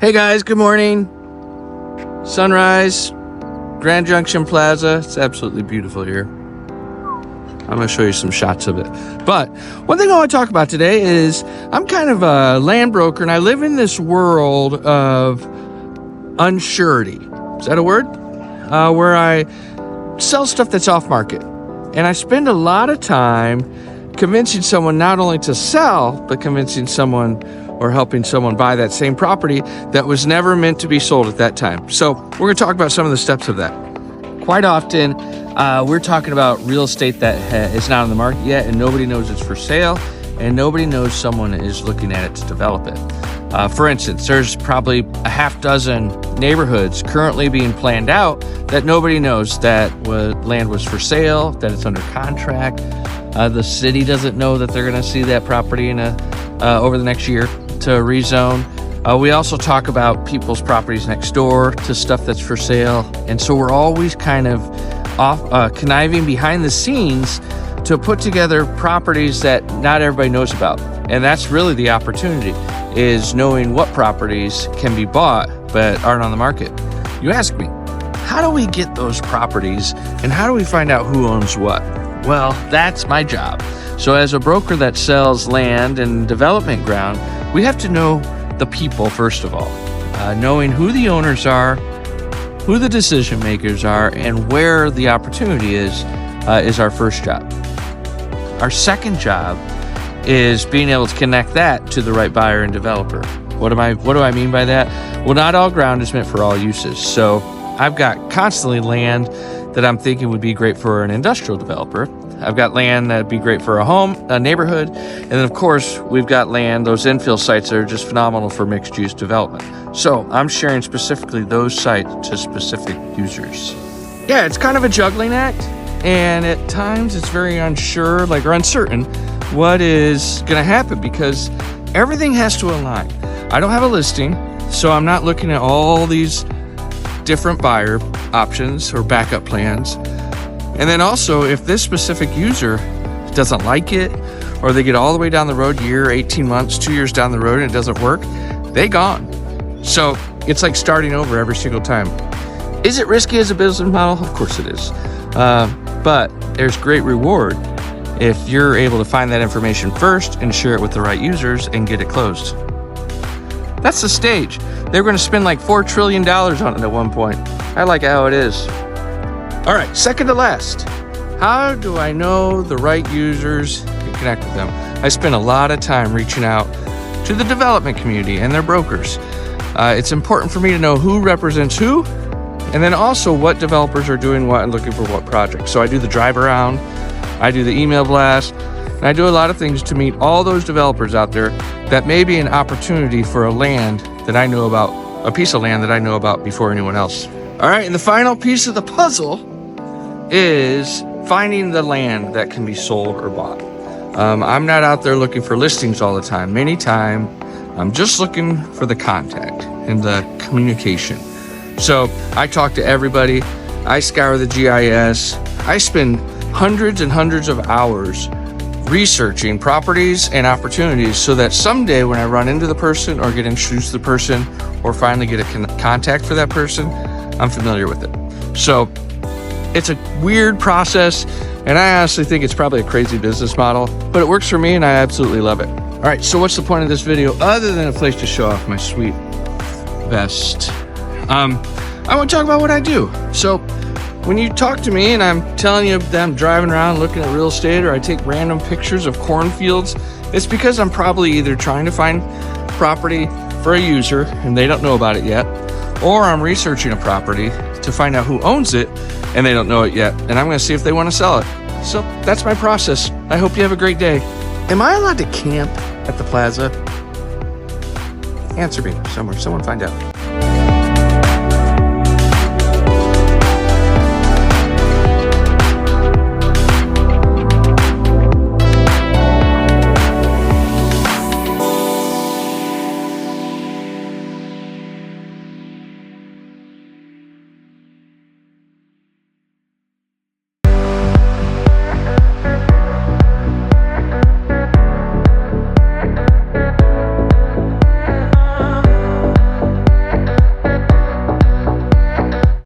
Hey guys, good morning. Sunrise, Grand Junction Plaza. It's absolutely beautiful here. I'm going to show you some shots of it. But one thing I want to talk about today is I'm kind of a land broker and I live in this world of unsurety. Is that a word? Where I sell stuff that's off market. And I spend a lot of time convincing someone not only to sell, but convincing someone or helping someone buy that same property that was never meant to be sold at that time. So we're going to talk about some of the steps of that. Quite often, we're talking about real estate that is not on the market yet, and nobody knows it's for sale, and nobody knows someone is looking at it to develop it. For instance, there's probably a half dozen neighborhoods currently being planned out that nobody knows that land was for sale, that it's under contract. The city doesn't know that they're going to see that property over the next year to rezone. We also talk about people's properties next door to stuff that's for sale. And so we're always kind of conniving behind the scenes to put together properties that not everybody knows about. And that's really the opportunity, is knowing what properties can be bought but aren't on the market. You ask me, how do we get those properties and how do we find out who owns what? Well, that's my job. So as a broker that sells land and development ground, we have to know the people first of all. Knowing who the owners are, who the decision makers are, and where the opportunity is our first job. Our second job is being able to connect that to the right buyer and developer. What do I mean by that? Well, not all ground is meant for all uses. So I've got constantly land that I'm thinking would be great for an industrial developer. I've got land that'd be great for a neighborhood. And then of course, we've got land, those infill sites that are just phenomenal for mixed use development. So I'm sharing specifically those sites to specific users. Yeah, it's kind of a juggling act. And at times it's very unsure, or uncertain what is gonna happen because everything has to align. I don't have a listing, so I'm not looking at all these different buyer options or backup plans. And then also, if this specific user doesn't like it, or they get all the way down the road, year, 18 months, 2 years down the road, and it doesn't work, they gone. So it's like starting over every single time. Is it risky as a business model? Of course it is. But there's great reward if you're able to find that information first and share it with the right users and get it closed. That's the stage. They were going to spend like $4 trillion on it at one point. I like how it is. All right, second to last. How do I know the right users and connect with them? I spend a lot of time reaching out to the development community and their brokers. It's important for me to know who represents who, and then also what developers are doing what and looking for what projects. So I do the drive around, I do the email blast, and I do a lot of things to meet all those developers out there that may be an opportunity for a land that I know about, a piece of land that I know about before anyone else. All right, and the final piece of the puzzle is finding the land that can be sold or bought. I'm not out there looking for listings all the time. Many times, I'm just looking for the contact and the communication. So I talk to everybody. I scour the GIS. I spend hundreds and hundreds of hours researching properties and opportunities so that someday when I run into the person or get introduced to the person or finally get a contact for that person, I'm familiar with it. So it's a weird process, and I honestly think it's probably a crazy business model, but it works for me and I absolutely love it. All right, so what's the point of this video other than a place to show off my sweet vest? I want to talk about what I do. So when you talk to me and I'm telling you that I'm driving around looking at real estate or I take random pictures of cornfields, it's because I'm probably either trying to find property for a user and they don't know about it yet, or I'm researching a property to find out who owns it and they don't know it yet, and I'm going to see if they want to sell it. So that's my process. I hope you have a great day. Am I allowed to camp at the plaza? Answer me somewhere. Someone find out.